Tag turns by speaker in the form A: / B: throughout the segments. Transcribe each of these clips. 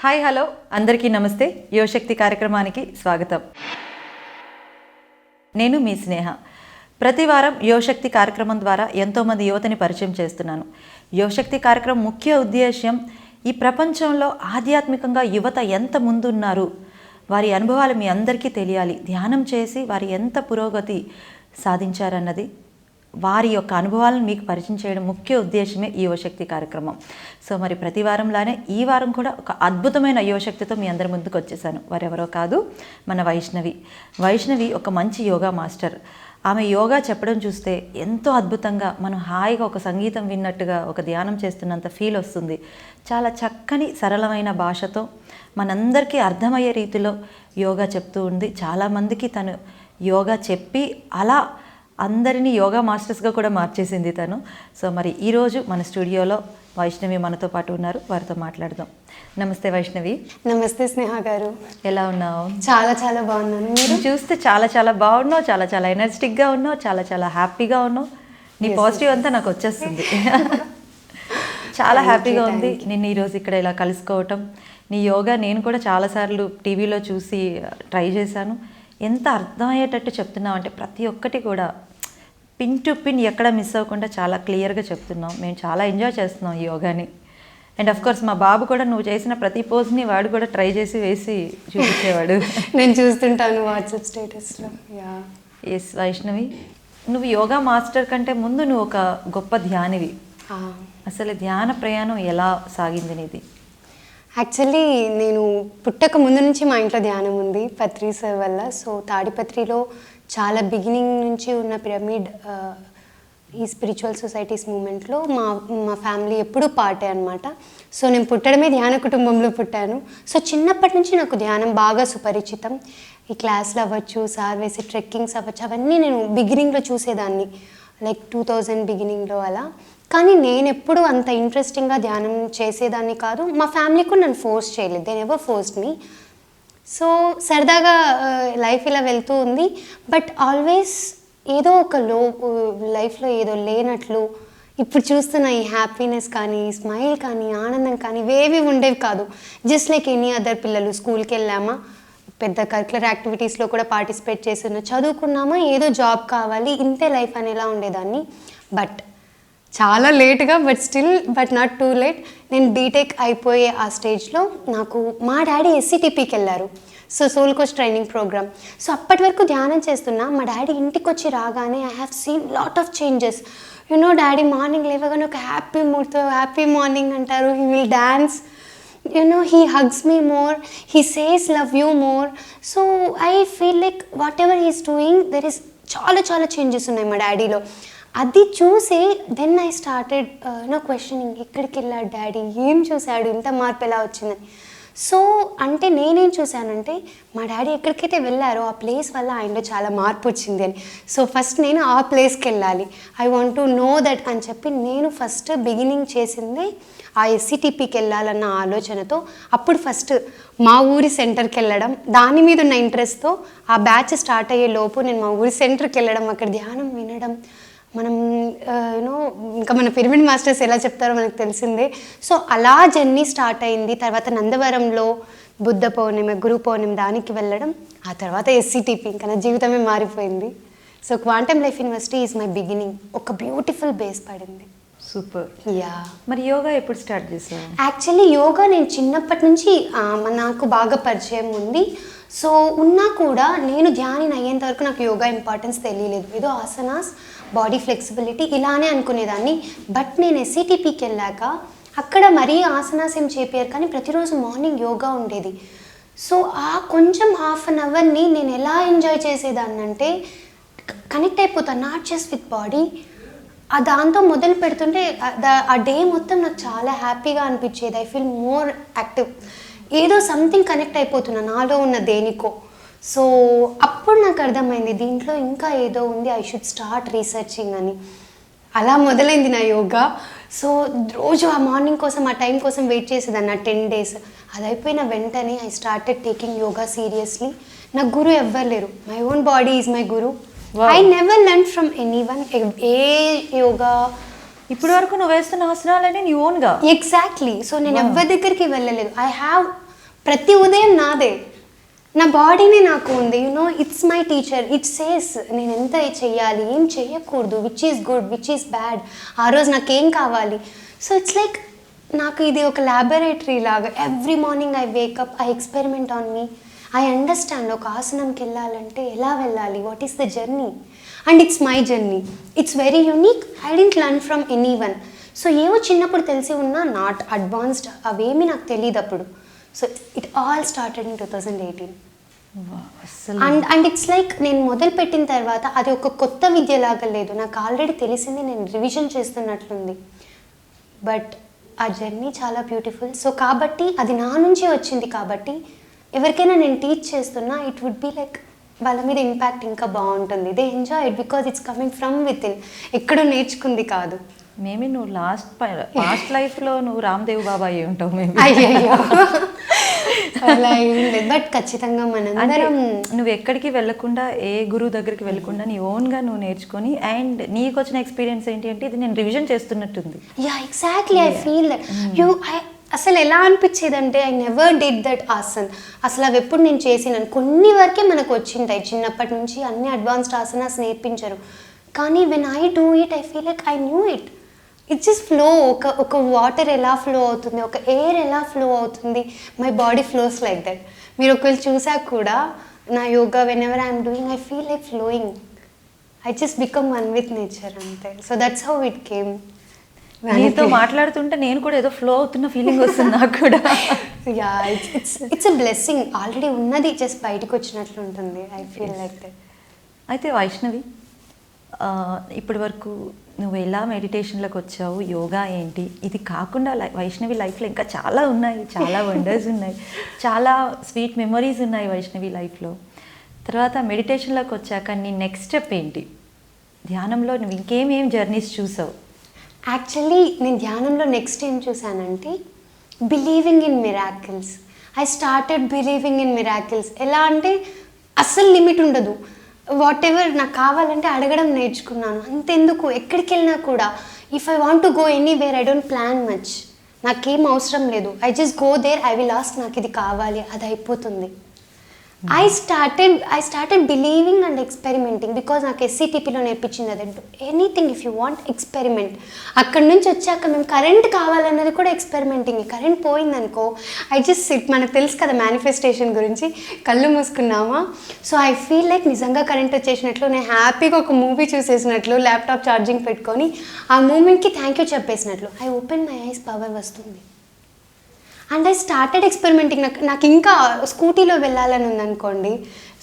A: Hi hello అందరికీ నమస్తే. యువశక్తి కార్యక్రమానికి స్వాగతం. నేను మీ స్నేహ. ప్రతి వారం యువశక్తి కార్యక్రమం ద్వారా ఎంతోమంది యువతని పరిచయం చేస్తున్నాను. యువశక్తి కార్యక్రమం ముఖ్య ఉద్దేశ్యం ఈ ప్రపంచంలో ఆధ్యాత్మికంగా యువత ఎంత ముందున్నారు, వారి అనుభవాలు మీ అందరికీ తెలియాలి. ధ్యానం చేసి వారి ఎంత పురోగతి సాధించారన్నది, వారి యొక్క అనుభవాలను మీకు పరిచయం చేయడం ముఖ్య ఉద్దేశమే ఈ యువశక్తి కార్యక్రమం. సో మరి ప్రతి వారంలానే ఈ వారం కూడా ఒక అద్భుతమైన యువశక్తితో మీ అందరి ముందుకు వచ్చేసాను. వారెవరో కాదు, మన వైష్ణవి ఒక మంచి యోగా మాస్టర్. ఆమె యోగా చెప్పడం చూస్తే ఎంతో అద్భుతంగా, మనం హాయిగా ఒక సంగీతం విన్నట్టుగా, ఒక ధ్యానం చేస్తున్నంత ఫీల్ వస్తుంది. చాలా చక్కని సరళమైన భాషతో మనందరికీ అర్థమయ్యే రీతిలో యోగా చెప్తూ ఉంది. చాలామందికి తను యోగా చెప్పి అలా అందరినీ యోగా మాస్టర్స్గా కూడా మార్చేసింది తను. సో మరి ఈరోజు మన స్టూడియోలో వైష్ణవి మనతో పాటు ఉన్నారు. వారితో మాట్లాడదాం. నమస్తే వైష్ణవి.
B: నమస్తే స్నేహ గారు.
A: ఎలా ఉన్నావు?
B: చాలా చాలా బాగున్నాను. మీరు
A: చూస్తే చాలా చాలా బాగున్నావు, చాలా చాలా ఎనర్జెటిక్గా ఉన్నావు, చాలా చాలా హ్యాపీగా ఉన్నావు. నీ పాజిటివ్ అంతా నాకు వచ్చేస్తుంది. చాలా హ్యాపీగా ఉంది నిన్ను ఈరోజు ఇక్కడ ఇలా కలుసుకోవటం. నీ యోగా నేను కూడా చాలాసార్లు టీవీలో చూసి ట్రై చేశాను. ఎంత అర్థమయ్యేటట్టు చెప్తున్నావు అంటే ప్రతి ఒక్కటి కూడా పిన్ టు పిన్ ఎక్కడ మిస్ అవ్వకుండా చాలా క్లియర్గా చెప్తున్నాం. మేము చాలా ఎంజాయ్ చేస్తున్నాం ఈ యోగాని. అండ్ అఫ్ కోర్స్ మా బాబు కూడా నువ్వు చేసిన ప్రతి పోజ్ని వాడు కూడా ట్రై చేసి వేసి చూపించేవాడు.
B: నేను చూస్తుంటాను వాట్సాప్ స్టేటస్లో.
A: ఎస్ వైష్ణవి, నువ్వు యోగా మాస్టర్ కంటే ముందు నువ్వు ఒక గొప్ప ధ్యానివి. అసలు ధ్యాన ప్రయాణం ఎలా సాగింది నీది?
B: యాక్చువల్లీ నేను పుట్టక ముందు నుంచి మా ఇంట్లో ధ్యానం ఉంది పత్రి సార్ వల్ల. సో తాడిపత్రిలో చాలా బిగినింగ్ నుంచి ఉన్న పిరమిడ్ ఈ స్పిరిచువల్ సొసైటీస్ మూమెంట్లో మా ఫ్యామిలీ ఎప్పుడూ పార్టే అనమాట. సో నేను పుట్టడమే ధ్యాన కుటుంబంలో పుట్టాను. సో చిన్నప్పటి నుంచి నాకు ధ్యానం బాగా సుపరిచితం. ఈ క్లాస్లు అవ్వచ్చు, సార్ వేసే ట్రెక్కింగ్స్ అవ్వచ్చు, అవన్నీ నేను బిగినింగ్లో చూసేదాన్ని, లైక్ 2000 బిగినింగ్లో అలా. కానీ నేను ఎప్పుడు అంత ఇంట్రెస్టింగ్గా ధ్యానం చేసేదాన్ని కాదు. మా ఫ్యామిలీ కూడా నన్ను ఫోర్స్ చేయలేదు. They never forced me. So సరదాగా లైఫ్ ఇలా వెళ్తూ ఉంది. బట్ ఆల్వేస్ ఏదో ఒక లైఫ్లో ఏదో లేనట్లు. ఇప్పుడు చూస్తున్న ఈ హ్యాపీనెస్ కానీ, స్మైల్ కానీ, ఆనందం కానీ ఇవేవి ఉండేవి కాదు. జస్ట్ లైక్ ఎనీ అదర్ పిల్లలు. స్కూల్కి వెళ్ళామా, పెద్ద కరికులర్ యాక్టివిటీస్లో కూడా పార్టిసిపేట్ చేస్తున్నా, చదువుకున్నామా, ఏదో జాబ్ కావాలి, ఇంతే లైఫ్ అనేలా ఉండేదాన్ని. బట్ చాలా లేట్గా, బట్ నాట్ టూ లేట్, నేను బీటెక్ అయిపోయే ఆ స్టేజ్లో నాకు మా డాడీ ఎస్సిటిపికి వెళ్ళారు. So soul coach training programme. So అప్పటి వరకు ధ్యానం చేస్తున్నా. మా డాడీ ఇంటికి వచ్చి రాగానే I have seen lot of changes. You know daddy morning లేవగానే ఒక హ్యాపీ మూడ్తో హ్యాపీ మార్నింగ్ అంటారు. He will dance, he hugs me more, he says love you more. So I feel like whatever he's doing, there is చాలా changes ఉన్నాయి మా డాడీలో. అది చూసి then I started questioning, ఎక్కడికి వెళ్ళాడు డాడీ, ఏం చూశాడు, ఇంత మార్పు ఎలా వచ్చిందని. సో అంటే నేనేం చూశానంటే మా డాడీ ఎక్కడికైతే వెళ్ళారో ఆ ప్లేస్ వల్ల ఆయనలో చాలా మార్పు వచ్చింది అని. సో ఫస్ట్ నేను ఆ ప్లేస్కి వెళ్ళాలి, I want to know that అని చెప్పి నేను ఫస్ట్ బిగినింగ్ చేసింది ఆ ఎస్సిటిపికి వెళ్ళాలన్న ఆలోచనతో. అప్పుడు ఫస్ట్ మా ఊరి సెంటర్కి వెళ్ళడం, దాని మీద ఉన్న ఇంట్రెస్ట్తో ఆ బ్యాచ్ స్టార్ట్ అయ్యే లోపు నేను మా ఊరి సెంటర్కి వెళ్ళడం, అక్కడ ధ్యానం వినడం. మనం ఇంకా మన పిరమిడ్ మాస్టర్స్ ఎలా చెప్తారో మనకు తెలిసిందే. సో అలా జర్నీ స్టార్ట్ అయింది. తర్వాత నందవరంలో బుద్ధ పౌర్ణమి, గురు పౌర్ణమి దానికి వెళ్ళడం, ఆ తర్వాత ఎస్సిటిపి. ఇంకా నా జీవితమే మారిపోయింది. So quantum life university is my beginning. ఒక బ్యూటిఫుల్ బేస్ పడింది.
A: సూపర్.
B: యా.
A: మరి యోగా ఎప్పుడు స్టార్ట్ చేసావు?
B: యాక్చువల్లీ యోగా నేను చిన్నప్పటి నుంచి నాకు బాగా పరిచయం ఉంది. సో ఉన్నా కూడా నేను ధ్యానం అయ్యేంత వరకు నాకు యోగా ఇంపార్టెన్స్ తెలియలేదు. ఏదో ఆసనాస్, బాడీ ఫ్లెక్సిబిలిటీ ఇలానే అనుకునేదాన్ని. బట్ నేను ఎస్సిటిపికి వెళ్ళాక అక్కడ మరీ ఆసనాస్ ఏం చేపారు, కానీ ప్రతిరోజు మార్నింగ్ యోగా ఉండేది. సో ఆ కొంచెం హాఫ్ అన్ అవర్ని నేను ఎలా ఎంజాయ్ చేసేదాన్ని అంటే కనెక్ట్ అయిపోతాను, నాట్ జస్ట్ విత్ బాడీ. దాంతో మొదలు పెడుతుంటే ఆ డే మొత్తం నాకు చాలా హ్యాపీగా అనిపించేది. I feel more active. ఏదో సంథింగ్ కనెక్ట్ అయిపోతున్నా నాలో ఉన్న దేనికో. సో అప్పుడు నాకు అర్థమైంది దీంట్లో ఇంకా ఏదో ఉంది, ఐ షుడ్ స్టార్ట్ రీసెర్చింగ్ అని. అలా మొదలైంది నా యోగా. సో రోజు ఆ మార్నింగ్ కోసం, ఆ టైం కోసం వెయిట్ చేసేదాన్ని ఆ 10 days. అది అయిపోయిన వెంటనే I started taking yoga seriously. నాకు గురు ఎవ్వరు లేరు, my own body is my guru. I never learn from anyone. ఏ యోగా
A: ఇప్పటి వరకు నువ్వు వేస్తున్న ఆసనాలన్నీ నీ ఓన్గా?
B: ఎగ్జాక్ట్లీ. సో నేను ఎవరి దగ్గరికి వెళ్ళలేదు. ఐ హ్యావ్ ప్రతి ఉదయం నాదే, నా బాడీనే నాకు ఉంది. It's my teacher. It says నేను ఎంత చెయ్యాలి, ఏం చెయ్యకూడదు, which is good, which is bad, ఆ రోజు నాకేం కావాలి. సో ఇట్స్ లైక్ నాకు ఇది ఒక ల్యాబొరేటరీ లాగా. Every morning I wake up, I experiment on me, I understand ఒక ఆసనంకి వెళ్ళాలంటే ఎలా వెళ్ళాలి, what is the journey, and it's my journey. It's very unique. I didn't learn from anyone. So ఏవో చిన్నప్పుడు తెలిసి ఉన్నా, నాట్ అడ్వాన్స్డ్, అవేమీ నాకు తెలియదు అప్పుడు. So it all started in 2018. And it's like నేను మొదలుపెట్టిన తర్వాత అది ఒక కొత్త విద్యలాగా లేదు, నాకు ఆల్రెడీ తెలిసింది, నేను రివిజన్ చేస్తున్నట్లుంది. బట్ ఆ జర్నీ చాలా బ్యూటిఫుల్. సో కాబట్టి అది నా నుంచి వచ్చింది కాబట్టి ఎవరికైనా నేను టీచ్ చేస్తున్నా, ఇట్ వుడ్ బి లైక్ వాళ్ళ మీద ఇంపాక్ట్ ఇంకా బాగుంటుంది. They enjoy it because it's coming from with in, ఎక్కడో నేర్చుకుంది కాదు.
A: మేబీ నువ్వు పాస్ట్ లైఫ్లో నువ్వు రామ్దేవ్ బాబా అయి ఉంటావు మేబీ.
B: అయ్యో అలా ఏం లేదు, బట్ ఖచ్చితంగా మనందరం
A: నువ్వు ఎక్కడికి వెళ్ళకుండా, ఏ గురువు దగ్గరికి వెళ్ళకుండా నీ ఓన్గా నువ్వు నేర్చుకొని, అండ్ నీకు వచ్చిన ఎక్స్పీరియన్స్ ఏంటి అంటే ఇది నేను రివిజన్ చేస్తున్నట్టుంది.
B: Yeah exactly, I feel that అసలు ఎలా అనిపించేదంటే I never did that asan. అసలు అవి ఎప్పుడు నేను చేసినాను, కొన్ని వరకే మనకు వచ్చింటాయి చిన్నప్పటి నుంచి, అన్ని అడ్వాన్స్డ్ ఆసనాస్ నేర్పించరు. కానీ when I do it I feel like I knew it. It's just flow. ఒక వాటర్ ఎలా ఫ్లో అవుతుంది, ఒక ఎయిర్ ఎలా ఫ్లో అవుతుంది, my body flows like that. మీరు ఒకవేళ చూసాక కూడా నా yoga whenever I'm doing I feel like flowing. I just become one with nature అంతే. So that's how it came.
A: నీతో మాట్లాడుతుంటే నేను కూడా ఏదో ఫ్లో అవుతున్న ఫీలింగ్ వస్తుంది నాకు కూడా.
B: Yeah it's a blessing. Already ఉన్నది జస్ట్ బయటకు వచ్చినట్లు ఉంటుంది. I feel like that.
A: అయితే వైష్ణవి, ఇప్పటి వరకు నువ్వు ఎలా మెడిటేషన్లోకి వచ్చావు, యోగా ఏంటి, ఇది కాకుండా వైష్ణవి లైఫ్లో ఇంకా చాలా ఉన్నాయి, చాలా వండర్స్ ఉన్నాయి, చాలా స్వీట్ మెమరీస్ ఉన్నాయి వైష్ణవి లైఫ్లో. తర్వాత మెడిటేషన్లోకి వచ్చాక నీ నెక్స్ట్ స్టెప్ ఏంటి? ధ్యానంలో నువ్వు ఇంకేమేం జర్నీస్ చూసావు?
B: యాక్చువల్లీ నేను ధ్యానంలో నెక్స్ట్ ఏం చూసానంటే believing in miracles. I started believing in miracles. ఎలా అంటే అస్సలు లిమిట్ ఉండదు. వాట్ ఎవర్ నాకు కావాలంటే అడగడం నేర్చుకున్నాను. అంతెందుకు ఎక్కడికి వెళ్ళినా కూడా if I want to go anywhere I don't plan much. నాకేం అవసరం లేదు, I just go there, I will ask నాకు ఇది కావాలి, అది అయిపోతుంది. I started believing and experimenting because నాకు ఎస్సీటీపీలో నేర్పించింది అదే, anything if you want experiment. అక్కడ నుంచి వచ్చాక మేము కరెంట్ కావాలన్నది కూడా ఎక్స్పెరిమెంటింగ్. కరెంట్ పోయిందనుకో ఐ జస్ట్ సిట్. మనకు తెలుసు కదా మేనిఫెస్టేషన్ గురించి, కళ్ళు మూసుకున్నామా, సో ఐ ఫీల్ లైక్ నిజంగా కరెంట్ వచ్చేసినట్లు, నేను హ్యాపీగా ఒక మూవీ చూసేసినట్లు, ల్యాప్టాప్ ఛార్జింగ్ పెట్టుకొని ఆ మూమెంట్కి థ్యాంక్ యూ చెప్పేసినట్లు. I open my eyes, power వస్తుంది. And I started experimenting. నాకు ఇంకా స్కూటీలో వెళ్ళాలని ఉందనుకోండి.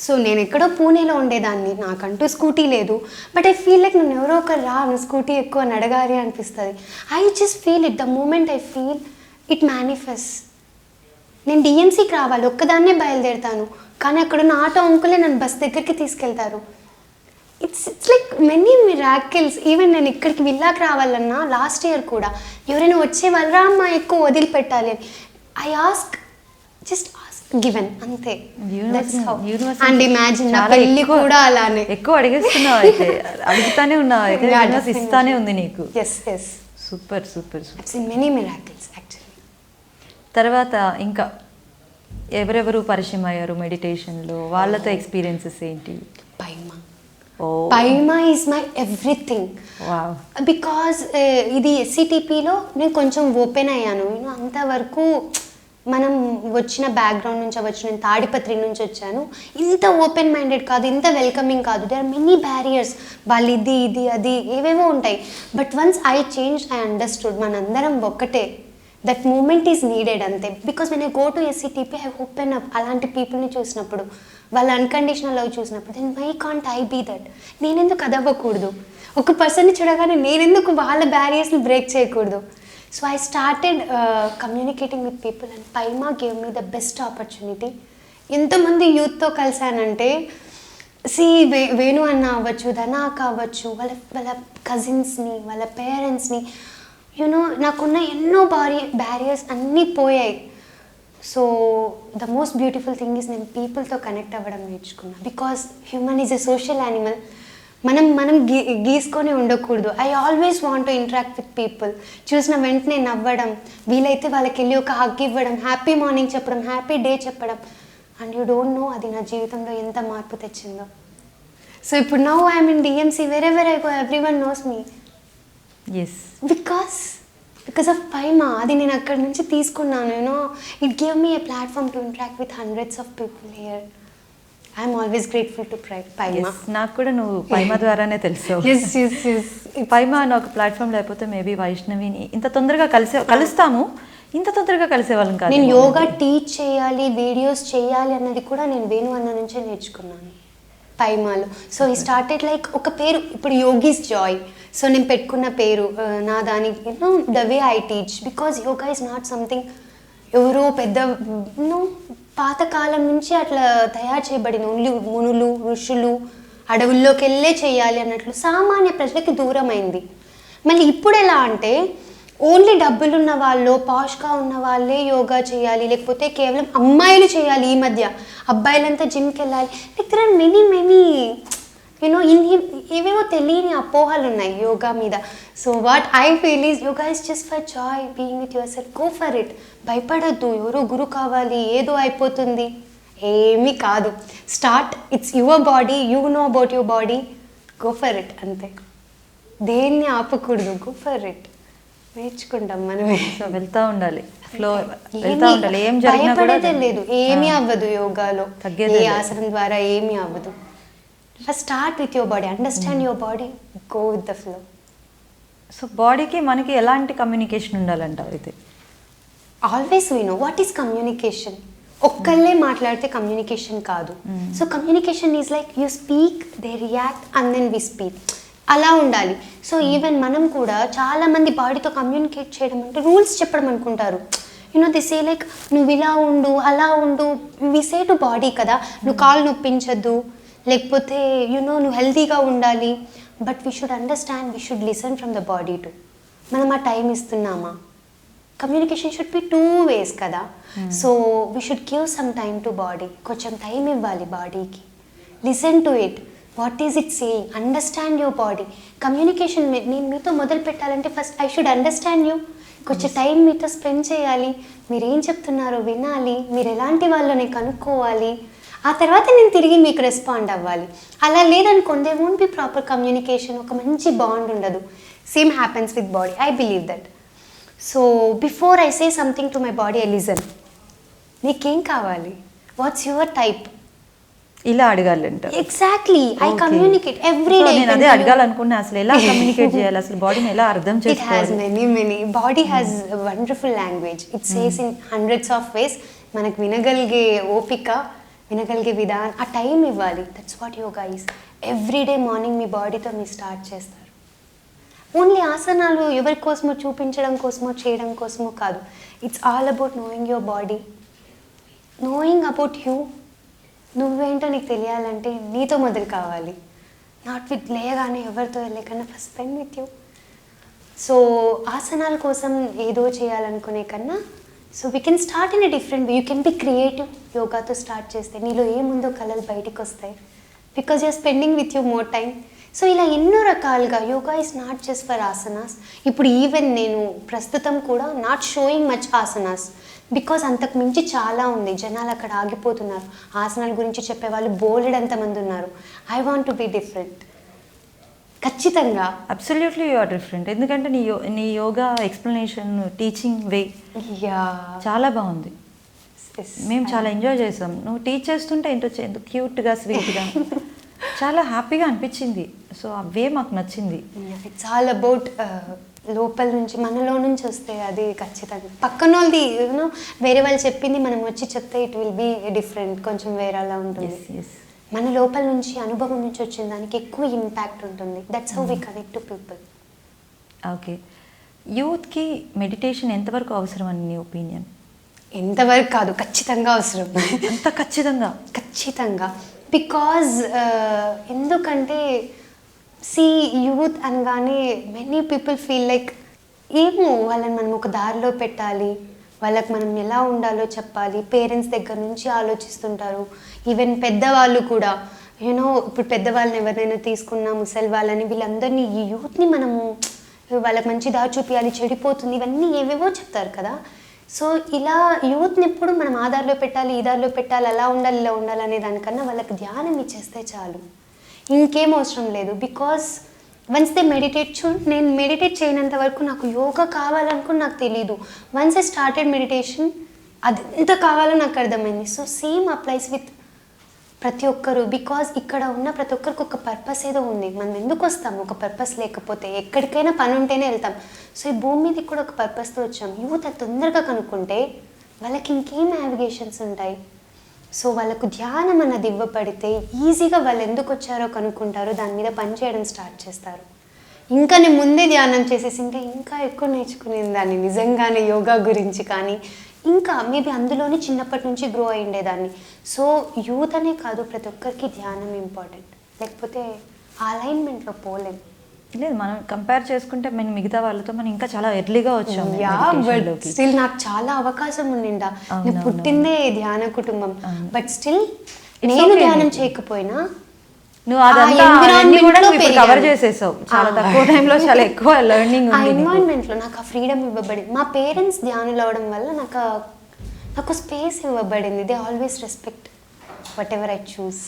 B: సో నేను ఎక్కడో పూణేలో ఉండేదాన్ని, నాకంటూ స్కూటీ లేదు. బట్ ఐ ఫీల్ లైక్ నన్ను ఎవరో ఒకరు రా, స్కూటీ ఎక్కువ నడగాలి అనిపిస్తుంది. I just feel it. The moment I feel it manifest. నేను డిఎన్సీకి రావాలి, ఒక్కదాన్నే బయలుదేరుతాను, కానీ అక్కడున్న ఆటో అంకులే నన్ను బస్ దగ్గరికి తీసుకెళ్తారు. It's like many miracles. Even నేను ఇక్కడికి విల్లాకి రావాలన్నా లాస్ట్ ఇయర్ కూడా ఎవరైనా వచ్చే వాళ్ళరా అమ్మా ఎక్కువ వదిలిపెట్టాలి అని I ask, just ask, given అంతే. అండ్ ఇమాజిన్ నా పెళ్ళి కూడా అలానే
A: ఎక్కువ అడిగేస్తున్నావు అయితే, అడుగుతానే ఉన్నావు అయితే, ఇస్తానే ఉంది నీకు.
B: Yes yes,
A: super super super.
B: It's many miracles actually.
A: తర్వాత ఇంకా ఎవరెవరు పరిచయం అయ్యారు మెడిటేషన్లో, వాళ్ళతో ఎక్స్పీరియన్సెస్ ఏంటి?
B: పైమా ఈజ్ మై ఎవ్రీథింగ్. బికాజ్ ఇది ఎస్సీటీపీలో నేను కొంచెం ఓపెన్ అయ్యాను. అంతవరకు మనం వచ్చిన బ్యాక్గ్రౌండ్ నుంచి అవ్వచ్చు, నేను తాడిపత్రి నుంచి వచ్చాను, ఇంత ఓపెన్ మైండెడ్ కాదు, ఇంత వెల్కమింగ్ కాదు. There are many barriers. వాళ్ళు ఇది అది ఏవేవో ఉంటాయి. But once I change, I understood మనందరం ఒక్కటే. దట్ మూమెంట్ ఈజ్ నీడెడ్ అంతే. Because when I go to SCTP I open up. అలాంటి పీపుల్ని చూసినప్పుడు, వాళ్ళ అన్కండిషనల్ లవ్ చూసినప్పుడు, then why can't I be that? నేనెందుకు అదవ్వకూడదు? ఒక పర్సన్ని చూడగానే నేనెందుకు వాళ్ళ బ్యారియర్స్ని బ్రేక్ చేయకూడదు? So I started communicating with people and Paima gave me the best opportunity. ఎంతమంది యూత్తో కలిసానంటే, వేణు అన్న అవ్వచ్చు, ధనా కావచ్చు, వాళ్ళ కజిన్స్ని, వాళ్ళ పేరెంట్స్ని, నాకున్న ఎన్నో బ్యారియర్స్ అన్నీ పోయాయి. So the most beautiful thing is నేను పీపుల్తో కనెక్ట్ అవ్వడం నేర్చుకున్నాను. Because human is a social animal. మనం గీసుకొని ఉండకూడదు. I always want to interact with people. చూసిన వెంటనే నవ్వడం, వీలైతే వాళ్ళకి వెళ్ళి ఒక హగ్ ఇవ్వడం, హ్యాపీ మార్నింగ్ చెప్పడం, హ్యాపీ డే చెప్పడం. అండ్ యూ డోంట్ నో అది నా జీవితంలో ఎంత మార్పు తెచ్చిందో. సో ఇప్పుడు now I'm in DMC, wherever I go everyone knows me.
A: Yes,
B: because of Paima. అది నేను అక్కడి నుంచి తీసుకున్నాను. You know it give me a platform to interact with hundreds of people here. I'm always grateful to Paima.
A: నాకు కూడా నువ్వు పైమా ద్వారానే తెలుసు. పైమా అని ఒక ప్లాట్ఫామ్ లేకపోతే మేబీ వైష్ణవిని ఇంత తొందరగా కలుస్తాము, ఇంత తొందరగా కలిసేవాళ్ళం కాదు.
B: నేను యోగా టీచ్ చేయాలి, వీడియోస్ చేయాలి అన్నది కూడా నేను వేణు అన్న నుంచే నేర్చుకున్నాను పైమాలో. సో ఈ స్టార్టెడ్ లైక్ ఒక పేరు, ఇప్పుడు యోగీస్ జాయ్. సో నేను పెట్టుకున్న పేరు నా దానికి you know the way I teach. Because yoga is not something ఎవరో పెద్ద పాతకాలం నుంచి అట్లా తయారు చేయబడిన ఓన్లీ మునులు ఋషులు అడవుల్లోకి వెళ్ళే చేయాలి అన్నట్లు సామాన్య ప్రజలకి దూరమైంది. మళ్ళీ ఇప్పుడు ఎలా అంటే ఓన్లీ డబ్బులున్న వాళ్ళు, పాష్గా ఉన్న వాళ్ళే యోగా చేయాలి, లేకపోతే కేవలం అమ్మాయిలు చేయాలి. ఈ మధ్య అబ్బాయిలంతా జిమ్కి వెళ్ళాలి. Like there are many you know ఏవేవో తెలియని అపోహలు ఉన్నాయి యోగా మీద. So what I feel is yoga is just for joy, being with yourself. Go for it. భయపడద్దు ఎవరో గురు కావాలి, ఏదో అయిపోతుంది, ఏమీ కాదు. Start, it's your body, you know about your body, go for it. అంతే, దేన్ని ఆపకూడదు, గో ఫర్ ఇట్. నేర్చుకుంటాం మనమే.
A: సో వెళ్తా ఉండాలి, ఫ్లో వెళ్తా ఉండాలి. ఏం జరిగినా కూడా
B: లేదు, ఏమీ అవ్వదు యోగాలో. ఏ ఆసనం ద్వారా ఏమీ అవ్వదు. First start with your body, understand your body, go with the flow.
A: So బాడీకి మనకి ఎలాంటి కమ్యూనికేషన్ ఉండాలంటావు అయితే?
B: Always we know what is communication. ఒక్కళ్ళే మాట్లాడితే కమ్యూనికేషన్ కాదు. So communication is like you speak, they react and then we speak. అలా ఉండాలి. సో ఈవెన్ మనం కూడా చాలామంది బాడీతో కమ్యూనికేట్ చేయడం అంటే రూల్స్ చెప్పడం అనుకుంటారు. యూనో ది సే లైక్ నువ్వు ఇలా ఉండు, అలా ఉండు. వి సే టు బాడీ కదా, నువ్వు కాలు నొప్పించద్దు, లేకపోతే యూనో నువ్వు హెల్తీగా ఉండాలి. But we should understand, we should listen from the body too. మనం ఆ టైం ఇస్తున్నామా? కమ్యూనికేషన్ షుడ్ బి 2 ways కదా. So we should give some time to body. కొంచెం టైం ఇవ్వాలి బాడీకి. Listen to it, what is it saying, understand your body. Communication నేను మీతో మొదలు పెట్టాలంటే first I should understand you. కొంచెం టైం మీతో స్పెండ్ చేయాలి, మీరు ఏం చెప్తున్నారో వినాలి, మీరు ఎలాంటి వాళ్ళని కనుక్కోవాలి. ఆ తర్వాత నేను తిరిగి మీకు రెస్పాండ్ అవ్వాలి. అలా లేదనుకోండి, they won't be proper communication, ఒక మంచి బాండ్ ఉండదు. Same happens with body, I believe that. So before I say something to my body, I listen. నీకేం కావాలి, వాట్స్ యువర్ టైప్,
A: ఇలా అడగాలంట.
B: Exactly, I communicate every day.
A: నేను అదే అడగాలనుకున్నా, అసలు ఎలా కమ్యూనికేట్ చేయాలి, అసలు బాడీని ఎలా అర్థం చేసుకోవాలి.
B: It has many. Body has a wonderful language. It says in hundreds of ways. మనకు వినగలిగే ఓపిక, వినగలిగే విధానం, ఆ టైం ఇవ్వాలి. That's what yoga is. Every day morning మీ బాడీతో మీరు స్టార్ట్ చేస్తారు. ఓన్లీ ఆసనాలు ఎవరి కోసమో చూపించడం కోసమో చేయడం కోసమో కాదు. It's all about knowing your body, knowing about you. నువ్వేంటో నీకు తెలియాలంటే నీతో మొదలు కావాలి. నాట్ విత్ లేయగానే ఎవరితో వెళ్ళేకన్నా first spend with you. So ఆసనాల కోసం ఏదో చేయాలనుకునే కన్నా, so we can start in a different way. You can be creative. యోగాతో స్టార్ట్ చేస్తే నీలో ఏముందో కళలు బయటికి వస్తాయి. Because you're spending with you more time. So ఇలా ఎన్నో రకాలుగా yoga is not just for asanas. ఇప్పుడు ఈవెన్ నేను ప్రస్తుతం కూడా not showing much asanas, because అంతకు మించి చాలా ఉంది. జనాలు అక్కడ ఆగిపోతున్నారు. ఆసనాల గురించి చెప్పేవాళ్ళు బోలెడంతమంది ఉన్నారు. I want to be different. ఖచ్చితంగా,
A: అబ్సల్యూట్లీ యు ఆర్ డిఫరెంట్. ఎందుకంటే నీ యోగా ఎక్స్ప్లెనేషన్, టీచింగ్ వే చాలా బాగుంది. మేము చాలా ఎంజాయ్ చేసాం. నువ్వు టీచ్ చేస్తుంటే ఏంటో క్యూట్గా, స్వీట్గా, చాలా హ్యాపీగా అనిపించింది. సో ఆ వే మాకు నచ్చింది.
B: ఇట్స్ ఆల్ అబౌట్ లోపల నుంచి, మనలో నుంచి వస్తే అది ఖచ్చితంగా. పక్కన వాళ్ళది యూనో వేరే వాళ్ళు చెప్పింది మనం వచ్చి చెప్తే ఇట్ విల్ బీ డిఫరెంట్, కొంచెం వేరేలా ఉంటుంది. మన లోపల నుంచి, అనుభవం నుంచి వచ్చిన దానికి ఎక్కువ ఇంపాక్ట్ ఉంటుంది. That's how we connect to people.
A: Okay, యూత్కి మెడిటేషన్ ఎంతవరకు అవసరం అని నీ ఒపీనియన్?
B: ఎంతవరకు కాదు, ఖచ్చితంగా అవసరం.
A: అంత ఖచ్చితంగా.
B: బికాజ్ ఎందుకంటే యూత్ అనగానే మెనీ పీపుల్ ఫీల్ లైక్ ఏమో వాళ్ళని మనం ఒక దారిలో పెట్టాలి, వాళ్ళకి మనం ఎలా ఉండాలో చెప్పాలి. పేరెంట్స్ దగ్గర నుంచి ఆలోచిస్తుంటారు. ఈవెన్ పెద్దవాళ్ళు కూడా యూనో ఇప్పుడు పెద్దవాళ్ళని ఎవరినైనా తీసుకున్నా, ముసలి వాళ్ళని, వీళ్ళందరినీ, ఈ యూత్ని మనము వాళ్ళకి మంచి దారి చూపించాలి, చెడిపోతుంది, ఇవన్నీ ఏవేవో చెప్తారు కదా. సో ఇలా యూత్ని ఎప్పుడు మనం ఆ దారిలో పెట్టాలి, ఈ దారిలో పెట్టాలి, అలా ఉండాలి, ఇలా ఉండాలి అనే దానికన్నా వాళ్ళకి ధ్యానం ఇచ్చేస్తే చాలు, ఇంకేం అవసరం లేదు. బికాస్ వన్స్ దే మెడిటేట్, నేను మెడిటేట్ చేయనంత వరకు నాకు యోగా కావాలనుకుని నాకు తెలీదు. వన్స్ ఐ స్టార్టెడ్ మెడిటేషన్ అది ఎంత కావాలో నాకు అర్థమైంది. సో సేమ్ అప్లైస్ విత్ ప్రతి ఒక్కరు. బికాజ్ ఇక్కడ ఉన్న ప్రతి ఒక్కరికి ఒక పర్పస్ ఏదో ఉంది. మనం ఎందుకు వస్తాం ఒక పర్పస్ లేకపోతే? ఎక్కడికైనా పని ఉంటేనే వెళ్తాం. సో ఈ భూమి మీదకి కూడా ఒక పర్పస్తో వచ్చాం. యూత్ అది తొందరగా కనుక్కుంటే వాళ్ళకి ఇంకేం నావిగేషన్స్ ఉంటాయి. సో వాళ్ళకు ధ్యానం అన్నది ఇవ్వబడితే ఈజీగా వాళ్ళు ఎందుకు వచ్చారో కనుక్కుంటారు, దాని మీద పని చేయడం స్టార్ట్ చేస్తారు. ఇంకా నేను ముందే ధ్యానం చేసేసి ఇంకా ఎక్కువ నేర్చుకునేది దాన్ని, నిజంగానే యోగా గురించి. కానీ ఇంకా మేబీ అందులోనే చిన్నప్పటి నుంచి గ్రో అయి ఉండేదాన్ని. సో యూత్ అనే కాదు, ప్రతి ఒక్కరికి ధ్యానం ఇంపార్టెంట్, లేకపోతే ఆ అలైన్మెంట్లో పోలేం.
A: లేదు, మనం కంపేర్ చేసుకుంటే మనం మిగతా వాళ్ళతో మనం ఇంకా చాలా ఎర్లీగా వచ్చాము.
B: బట్ స్టిల్ నాకు చాలా అవకాశం ఉండిండా. నేను పుట్టిందే ధ్యాన కుటుంబం, బట్ స్టిల్ నేను ధ్యానం చేయకపోయినా
A: నువ్వు అదంతా కూడా కవర్ చేసేసావు చాలా తక్కువ టైంలో. చాలా ఎక్కువ లెర్నింగ్
B: ఆ ఎన్వైరన్మెంట్లో నాకు ఆ ఫ్రీడమ్ ఇవ్వబడింది. మా పేరెంట్స్ ధ్యానులు అవడం వల్ల నాకు స్పేస్ ఇవ్వబడింది. They always respect what ever I choose.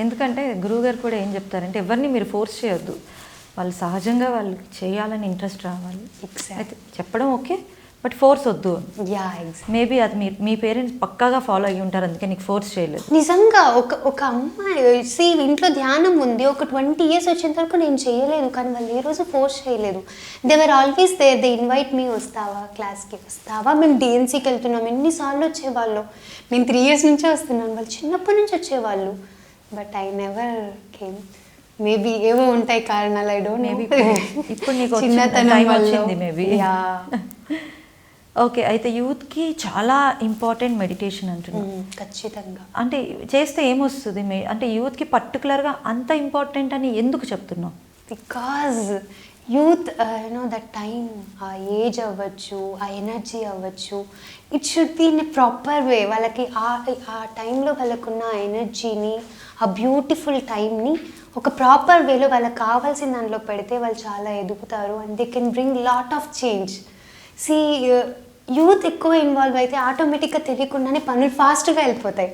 A: ఎందుకంటే గురువు గారు కూడా ఏం చెప్తారంటే ఎవరిని మీరు ఫోర్స్ చేయొద్దు, వాళ్ళు సహజంగా వాళ్ళు చేయాలని ఇంట్రెస్ట్ రావాలి. అయితే చెప్పడం ఓకే, బట్ ఫోర్స్ వద్దు. మేబీ అది మీ పేరెంట్స్ పక్కాగా ఫాలో అయ్యి ఉంటారు, అందుకే నీకు ఫోర్స్ చేయలేదు.
B: నిజంగా ఒక అమ్మాయి ఇంట్లో ధ్యానం ఉంది, ఒక 20 years వచ్చేంత వరకు నేను చేయలేదు, కానీ వాళ్ళు ఏ రోజు ఫోర్స్ చేయలేదు. దేవర్ ఆల్వేస్ దేర్, దే ఇన్వైట్ మీ, వస్తావా క్లాస్కి, వస్తావా, మేము డిఎన్సీకి వెళ్తున్నాం. ఎన్నిసార్లు వచ్చేవాళ్ళు, నేను 3 years నుంచే వస్తున్నాను, వాళ్ళు చిన్నప్పటి నుంచి వచ్చేవాళ్ళు. But I never came. Maybe ఏవో ఉంటాయి కారణాలు, ఐ డోంట్
A: మేబీ ఇప్పుడు నీకు చిన్నతనం వచ్చింది మేబీ. ఓకే, అయితే యూత్కి చాలా ఇంపార్టెంట్ మెడిటేషన్ అంటున్నాను.
B: ఖచ్చితంగా.
A: అంటే చేస్తే ఏమొస్తుంది? అంటే యూత్కి పర్టికులర్గా అంత ఇంపార్టెంట్ అని ఎందుకు చెప్తున్నావు?
B: Because youth you know that time, ఆ ఏజ్ అవ్వచ్చు, ఆ ఎనర్జీ అవ్వచ్చు, it should be in a proper way. వాళ్ళకి ఆ టైంలో వాళ్ళకున్న ఎనర్జీని, ఆ బ్యూటిఫుల్ టైంని ఒక ప్రాపర్ వేలో వాళ్ళకి కావాల్సిన దాంట్లో పెడితే వాళ్ళు చాలా ఎదుగుతారు and they can bring lot of change. Youth ఎక్కువ ఇన్వాల్వ్ అయితే ఆటోమేటిక్గా తెలియకుండానే పనులు ఫాస్ట్గా వెళ్ళిపోతాయి.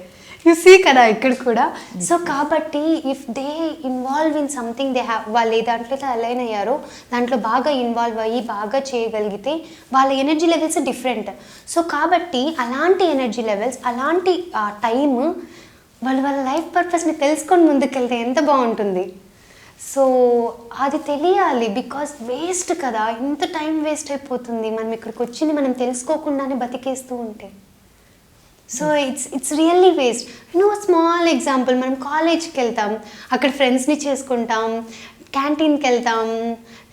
B: యు సీ కదా ఇక్కడ కూడా. సో కాబట్టి if they involve in something, వాళ్ళు ఏ దాంట్లో అలైన్ అయ్యారో దాంట్లో బాగా ఇన్వాల్వ్ అయ్యి బాగా చేయగలిగితే వాళ్ళ ఎనర్జీ లెవెల్స్ డిఫరెంట్. సో కాబట్టి అలాంటి ఎనర్జీ లెవెల్స్, అలాంటి టైమ్ వాళ్ళ లైఫ్ పర్పస్ని తెలుసుకొని ముందుకెళ్తే ఎంత బాగుంటుంది. సో అది తెలియాలి. బికాస్ వేస్ట్ కదా, ఇంత టైం వేస్ట్ అయిపోతుంది మనం ఇక్కడికి వచ్చింది మనం తెలుసుకోకుండానే బతికేస్తూ ఉంటే. So it's really waste. Small example, మనం కాలేజ్కి వెళ్తాం, అక్కడ ఫ్రెండ్స్ని చేసుకుంటాం, క్యాంటీన్కి వెళ్తాం,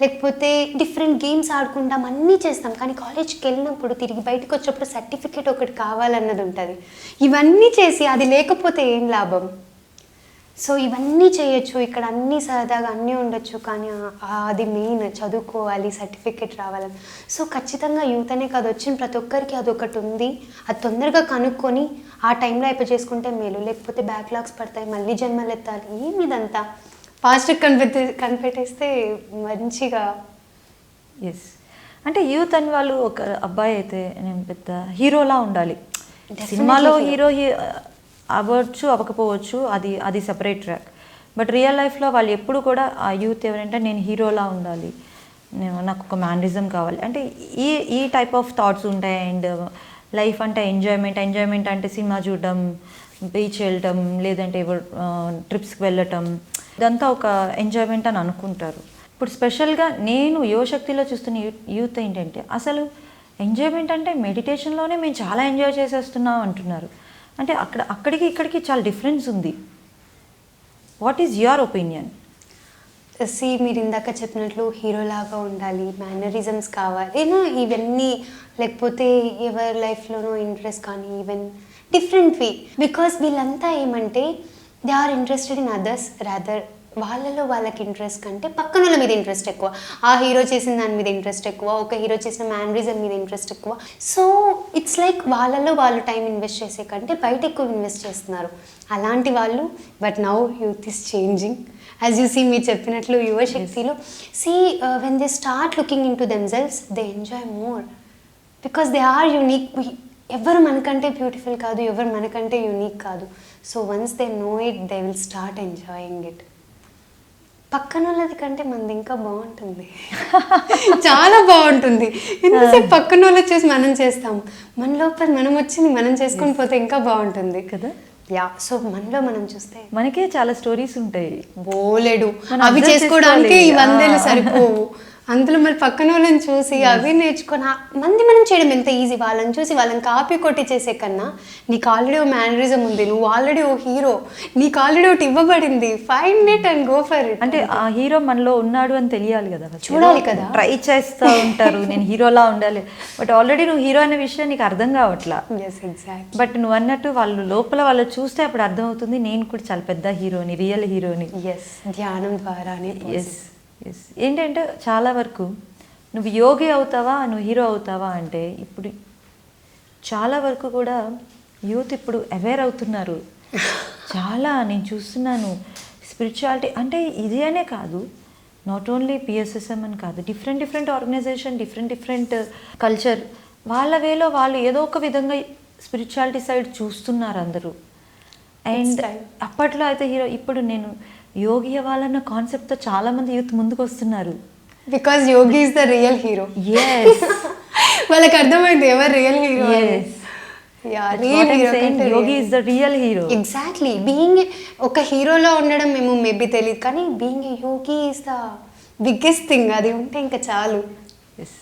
B: లేకపోతే డిఫరెంట్ గేమ్స్ ఆడుకుంటాం, అన్నీ చేస్తాం. కానీ కాలేజ్కి వెళ్ళినప్పుడు తిరిగి బయటకు వచ్చేటప్పుడు సర్టిఫికేట్ ఒకటి కావాలన్నది ఉంటుంది. ఇవన్నీ చేసి అది లేకపోతే ఏం లాభం? సో ఇవన్నీ చేయొచ్చు, ఇక్కడ అన్నీ సరదాగా అన్నీ ఉండొచ్చు, కానీ అది మెయిన్ చదువుకోవాలి, సర్టిఫికేట్ రావాలని. సో ఖచ్చితంగా యూత్ అనే కాదు, వచ్చిన ప్రతి ఒక్కరికి అదొకటి ఉంది. అది తొందరగా కనుక్కొని ఆ టైంలో అయిపోయి చేసుకుంటే మేలు, లేకపోతే బ్యాక్లాగ్స్ పడతాయి, మళ్ళీ జన్మలు ఎత్తాలి. ఏమి ఇదంతా ఫాస్ట్గా కనిపెట్టేస్తే మంచిగా.
A: ఎస్, అంటే యూత్ అని వాళ్ళు, ఒక అబ్బాయి అయితే నేను పెద్ద హీరోలా ఉండాలి, సినిమాలో హీరో అవ్వచ్చు అవ్వకపోవచ్చు, అది సెపరేట్ ట్రాక్. బట్ రియల్ లైఫ్లో వాళ్ళు ఎప్పుడు కూడా ఆ యూత్ ఎవరంటే నేను హీరోలా ఉండాలి, నాకు ఒక మ్యానరిజం కావాలి అంటే ఈ టైప్ ఆఫ్ థాట్స్ ఉంటాయి. అండ్ లైఫ్ అంటే ఎంజాయ్మెంట్ అంటే సినిమా చూడడం, బీచ్ వెళ్ళటం, లేదంటే ట్రిప్స్కి వెళ్ళటం, ఇదంతా ఒక ఎంజాయ్మెంట్ అని అనుకుంటారు. ఇప్పుడు స్పెషల్గా నేను యువశక్తిలో చూస్తున్న యూత్ ఏంటంటే అసలు ఎంజాయ్మెంట్ అంటే మెడిటేషన్లోనే మేము చాలా ఎంజాయ్ చేసేస్తున్నాం అంటున్నారు. అంటే అక్కడికి ఇక్కడికి చాలా డిఫరెన్స్ ఉంది. What is your opinion?
B: మీరు ఇందాక చెప్పినట్లు హీరోలాగా ఉండాలి, మేనరిజమ్స్ కావాలి, ఇవన్నీ, లేకపోతే ఎవరి లైఫ్లోనో ఇంట్రెస్ట్ కానీ ఈవెన్ డిఫరెంట్ వే. బికాస్ వీళ్ళంతా ఏమంటే they are interested in others rather వాళ్ళలో వాళ్ళకి ఇంట్రెస్ట్ కంటే పక్కన వాళ్ళ మీద ఇంట్రెస్ట్ ఎక్కువ, ఆ హీరో చేసిన దాని మీద ఇంట్రెస్ట్ ఎక్కువ, ఒక హీరో చేసిన మ్యానరిజం మీద ఇంట్రెస్ట్ ఎక్కువ. సో ఇట్స్ లైక్ వాళ్ళలో వాళ్ళు టైం ఇన్వెస్ట్ చేసే కంటే బయట ఎక్కువ ఇన్వెస్ట్ చేస్తున్నారు అలాంటి వాళ్ళు. But now youth is changing as you see, మీరు చెప్పినట్లు యువశక్తిలో see when they start looking in to themselves they enjoy more because they are unique. ఎవరు మనకంటే బ్యూటిఫుల్ కాదు, ఎవరు మనకంటే యూనిక్ కాదు. So once they know it they will start enjoying it. పక్కన వాళ్ళది కంటే మనది ఇంకా బాగుంటుంది, చాలా బాగుంటుంది. ఎందుకంటే పక్కన వాళ్ళు చూసి మనం చేస్తాము, మన లోపల మనం వచ్చింది మనం చేసుకొని పోతే ఇంకా బాగుంటుంది
A: కదా.
B: యా, సో మనలో మనం చూస్తే
A: మనకే చాలా స్టోరీస్ ఉంటాయి
B: బోలెడు.
A: మనం
B: అవి
A: observe
B: చేసుకోవడానికి ఈ
A: చేసుకోవాలి.
B: 100 సరిపోవు. అందులో మరి పక్కన వాళ్ళని చూసి అవి నేర్చుకొని మంది మనం చేయడం ఎంత ఈజీ. వాళ్ళని చూసి వాళ్ళని కాపీ కొట్టి చేసే కన్నా నీకు ఆల్రెడీ ఓ మేనరిజం ఉంది, నువ్వు ఆల్రెడీ ఓ హీరో, నీకు ఆల్రెడీ ఒకటి ఇవ్వబడింది, find it and go for it.
A: అంటే ఆ హీరో మనలో ఉన్నాడు అని తెలియాలి కదా,
B: చూడాలి కదా.
A: ట్రై చేస్తూ ఉంటారు నేను హీరోలా ఉండాలి, బట్ ఆల్రెడీ నువ్వు హీరో అనే విషయం నీకు అర్థం కావట్లా.
B: Yes exact.
A: బట్ నువ్వు అన్నట్టు వాళ్ళు లోపల వాళ్ళు చూస్తే అప్పుడు అర్థమవుతుంది నేను కూడా చాలా పెద్ద హీరోని, రియల్ హీరోని.
B: ఎస్, ధ్యానం ద్వారానే.
A: Yes yes. ఏంటంటే చాలా వరకు నువ్వు యోగి అవుతావా నువ్వు హీరో అవుతావా అంటే ఇప్పుడు చాలా వరకు కూడా యూత్ ఇప్పుడు అవేర్ అవుతున్నారు చాలా. నేను చూస్తున్నాను స్పిరిచువాలిటీ అంటే ఇది అనే కాదు, నాట్ ఓన్లీ పిఎస్ఎస్ఎం అని కాదు, డిఫరెంట్ ఆర్గనైజేషన్, డిఫరెంట్ కల్చర్, వాళ్ళ వేలో వాళ్ళు ఏదో ఒక విధంగా స్పిరిచువాలిటీ సైడ్ చూస్తున్నారు అందరూ. అండ్ అప్పట్లో అయితే హీరో, ఇప్పుడు నేను యోగి అవ్వాలన్న కాన్సెప్ట్తో చాలామంది యూత్ ముందుకు వస్తున్నారు.
B: Because yogi is the real hero.
A: Yes,
B: వాళ్ళకి అర్థమైంది ఎవరు real hero.
A: Yogi is the real hero.
B: Exactly. Being ఒక హీరోలో ఉండడం మేము మేబీ తెలియదు, కానీ being a yogi is the biggest thing. అది ఉంటే ఇంకా చాలు.
A: ఎస్,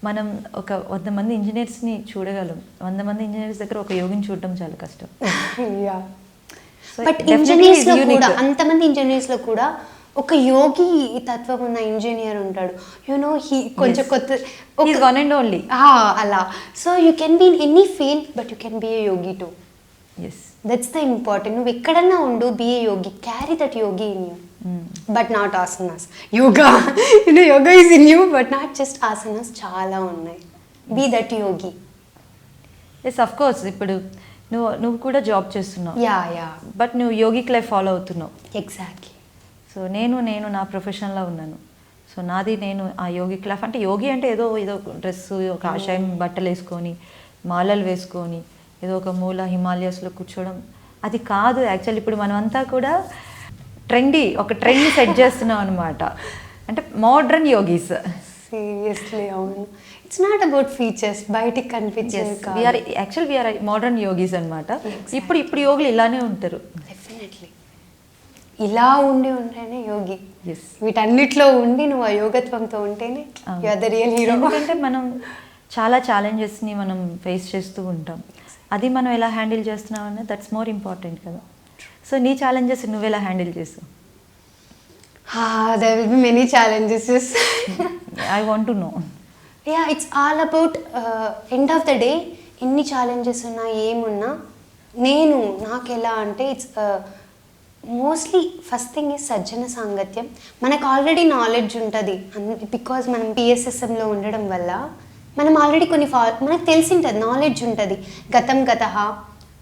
A: మనం ఒక 100 మంది ఇంజనీర్స్ని చూడగలం, 100 మంది ఇంజనీర్స్ దగ్గర ఒక యోగిని చూడటం చాలా కష్టం.
B: యా, బట్ ఇంజనీర్స్లో కూడా అంతమంది ఇంజనీర్స్లో కూడా ఒక యోగి తత్వం ఉన్న ఇంజనీర్ ఉంటాడు. యునో హీ కొంచెం కొత్త
A: వన్ అండ్ ఓన్లీ
B: అలా. So you can be in any field but you can be a yogi too.
A: Yes,
B: that's the important. నువ్వు ఎక్కడన్నా ఉండు, be a yogi, carry that yogi in you, but not asanas. Yoga yoga is in you but not just asanas, చాలా ఉన్నాయి. Be that yogi.
A: Yes, of course. ఇప్పుడు నువ్వు కూడా job చేస్తున్నావు,
B: yeah yeah,
A: but నువ్వు యోగిక్ లైఫ్ ఫాలో అవుతున్నావు.
B: ఎగ్జాక్ట్లీ.
A: సో నేను నా ప్రొఫెషన్లో ఉన్నాను. సో నేను ఆ యోగిక్ లైఫ్ అంటే యోగి అంటే ఏదో డ్రెస్సు, ఒక ఆశయం బట్టలు వేసుకొని, మాలలు వేసుకొని, ఏదో ఒక మూల హిమాలయస్లో కూర్చోవడం అది కాదు యాక్చువల్లీ. ఇప్పుడు మనం అంతా కూడా ఒక ట్రెండ్ సెట్ చేస్తున్నాం అనమాట, అంటే మోడ్రన్ యోగీస్.
B: సీరియస్లీ అవును. ఇట్స్ నాట్ అబౌట్ ఫీచర్స్, బయటికి కనిపించేది కాదు.
A: వీఆర్ మోడ్రన్ యోగీస్ అనమాట. ఇప్పుడు యోగులు ఇలానే ఉంటారు.
B: డెఫినెట్లీ ఇలా ఉంటేనే యోగి.
A: ఎస్,
B: వీటన్నిటిలో ఉండి నువ్వు ఆ యోగత్వంతో ఉంటేనే you are the real hero.
A: ఎందుకంటే మనం చాలా ఛాలెంజెస్ని మనం ఫేస్ చేస్తూ ఉంటాం, అది మనం ఎలా హ్యాండిల్ చేస్తున్నాం అన్నది దట్స్ మోర్ ఇంపార్టెంట్ కదా. సో నీ ఛాలెంజెస్ నువ్వు ఎలా హ్యాండిల్ చేస్తావు?
B: There will be many challenges.
A: I want to know.
B: Yeah, it's all about end of the day ఎన్ని ఛాలెంజెస్ ఉన్నా ఏమున్నా నాకు ఎలా అంటే it's mostly first thing is సజ్జన సాంగత్యం. మనకు ఆల్రెడీ నాలెడ్జ్ ఉంటుంది బికాజ్ మనం పిఎస్ఎస్ఎంలో ఉండడం వల్ల మనం ఆల్రెడీ మనకు తెలిసి ఉంటుంది, నాలెడ్జ్ ఉంటుంది. గతః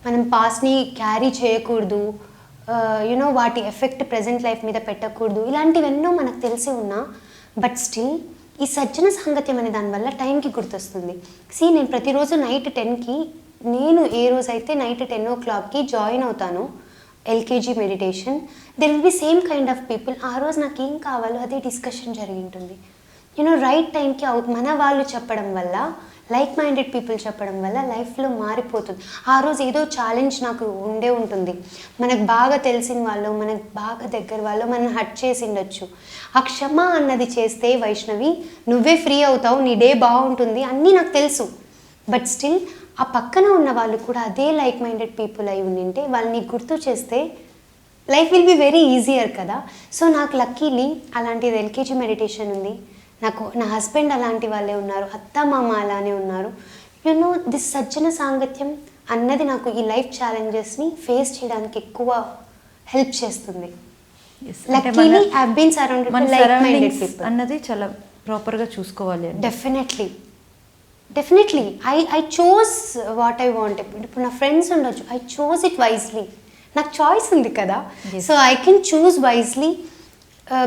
B: మనం పాస్ట్ని క్యారీ చేయకూడదు, యునో వాటి ఎఫెక్ట్ ప్రజెంట్ లైఫ్ మీద పెట్టకూడదు, ఇలాంటివెన్నో మనకు తెలిసి ఉన్నా బట్ స్టిల్ ఈ సజ్జన సాంగత్యం అనే దానివల్ల టైంకి గుర్తొస్తుంది. నేను ప్రతిరోజు నైట్ 10కి నేను ఏ రోజైతే నైట్ 10 o'clockకి జాయిన్ అవుతాను LKG meditation, there will be same kind of people. ఆ రోజు నాకు ఏం కావాలో అదే డిస్కషన్ జరిగి ఉంటుంది. యూనో రైట్ టైంకి మన వాళ్ళు చెప్పడం వల్ల, లైక్ మైండెడ్ పీపుల్ చెప్పడం వల్ల లైఫ్లో మారిపోతుంది. ఆ రోజు ఏదో ఛాలెంజ్ నాకు ఉంటుంది, మనకు బాగా తెలిసిన వాళ్ళు, మనకు బాగా దగ్గర వాళ్ళు మనం హర్ట్ చేసి ఉండొచ్చు. ఆ క్షమ అన్నది చేస్తే వైష్ణవి నువ్వే ఫ్రీ అవుతావు, నీ డే బాగుంటుంది అన్నీ నాకు తెలుసు. బట్ స్టిల్ ఆ పక్కన ఉన్న వాళ్ళు కూడా అదే లైక్ మైండెడ్ పీపుల్ అయి ఉండింటే వాళ్ళని గుర్తు చేస్తే life will be very easier కదా. సో నాకు లక్కీలీ అలాంటిది ఎల్కేజీ మెడిటేషన్ ఉంది, నాకు నా హస్బెండ్ అలాంటి వాళ్ళే ఉన్నారు, అత్త మామ అలానే ఉన్నారు. యూనో దిస్ సజ్జన సాంగత్యం అన్నది నాకు ఈ లైఫ్ ఛాలెంజెస్ని ఫేస్ చేయడానికి ఎక్కువ హెల్ప్ చేస్తుంది.
A: Yes.
B: Luckily I have been surrounded
A: మన
B: with like minded
A: surroundings
B: people.
A: అన్నది చాలా ప్రాపర్గా చూసుకోవాలి అండి.
B: Definitely I choose what I want. ఇప్పుడు నా ఫ్రెండ్స్ ఉండొచ్చు, ఐ చూస్ ఇట్ వైజ్లీ. నాకు చాయిస్ ఉంది కదా,
A: Yes.
B: So I can choose wisely.